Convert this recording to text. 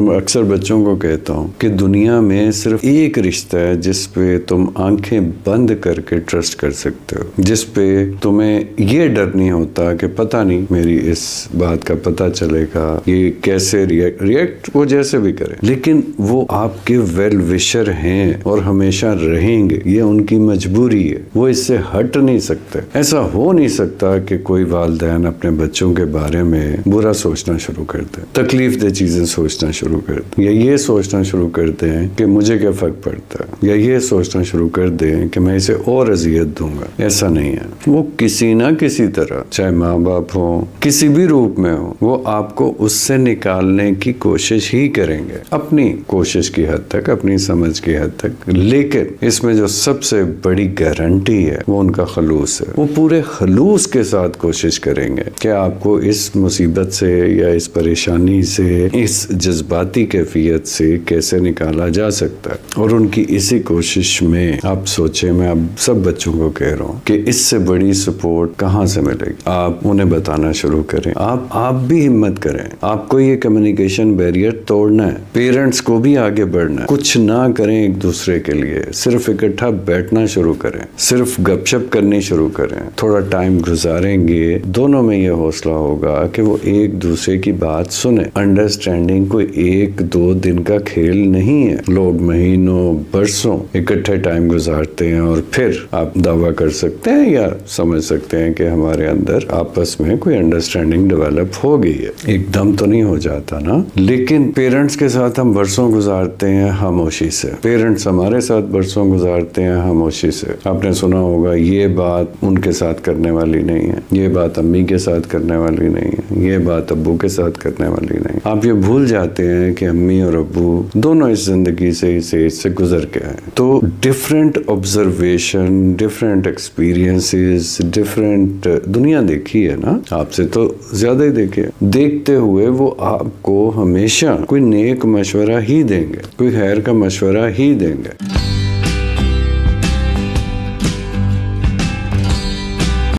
मैं अक्सर बच्चों को कहता हूँ कि दुनिया में सिर्फ एक रिश्ता है जिस पे तुम आंखें बंद करके ट्रस्ट कर सकते हो, जिस पे तुम्हें ये डर नहीं होता कि पता नहीं मेरी इस बात का पता चलेगा, ये कैसे रिएक्ट वो जैसे भी करे, लेकिन वो आपके वेल विशर हैं और हमेशा रहेंगे। ये उनकी मजबूरी है, वो इससे हट नहीं सकते। ऐसा हो नहीं सकता कि कोई वालिदैन अपने बच्चों के बारे में बुरा सोचना शुरू कर दे, तकलीफ दे चीजें सोचना शुरू कर दे, या ये सोचना शुरू कर दें कि मुझे क्या फर्क पड़ता है, या ये सोचना शुरू कर दें कि मैं इसे और अजियत दूंगा। ऐसा नहीं है। वो किसी ना किसी तरह, चाहे माँ बाप हो, किसी भी रूप में हो, वो आपको उससे निकालने की कोशिश ही करेंगे, अपनी कोशिश की हद तक, अपनी समझ की हद तक। लेकिन इसमें जो सबसे बड़ी गारंटी है वो उनका खलूस है। वो पूरे खलूस के साथ कोशिश करेंगे कि आपको इस मुसीबत से या इस परेशानी से, इस जज्बाती कैफियत से कैसे निकाला जा सकता है। और उनकी इसी कोशिश में आप सोचें, मैं अब सब बच्चों को कह रहा हूँ कि इससे बड़ी सपोर्ट कहाँ से मिलेगी। आप उन्हें बताना शुरू करें, आप भी हिम्मत करें। आपको ये कम्युनिकेशन बैरियर तोड़ना है, पेरेंट्स को भी आगे बढ़ना है। कुछ ना करें एक दूसरे के लिए, सिर्फ इकट्ठा बैठना शुरू करें, सिर्फ गपशप करनी शुरू करें, थोड़ा टाइम गुजारेंगे, दोनों में ये हौसला होगा कि वो एक दूसरे की बात सुने। अंडरस्टैंडिंग कोई एक दो दिन का खेल नहीं है। लोग महीनों बरसों इकट्ठे टाइम गुजारते हैं और फिर आप दावा कर सकते हैं या समझ सकते हैं कि हमारे अंदर आपस में कोई अंडरस्टैंडिंग डेवलप हो गई है। एकदम तो नहीं हो जाता ना। लेकिन पेरेंट्स के साथ हम बरसों गुजारते हैं खामोशी से, पेरेंट्स हमारे साथ बरसों गुजारते हैं खामोशी से। आपने सुना होगा ये बात उनके साथ करने वाली नहीं है, ये बात अम्मी के साथ करने वाली नहीं है, ये बात अब्बू के साथ करने वाली नहीं। आप ये भूल जाते हैं कि अम्मी और अब्बू दोनों इस जिंदगी से, इस एज से गुजर के आए। तो different observation, different experiences, different दुनिया देखी है ना, आपसे तो ज्यादा ही देखी है। देखते हुए वो आपको हमेशा कोई नेक मशवरा ही देंगे, कोई खैर का मशवरा ही देंगे।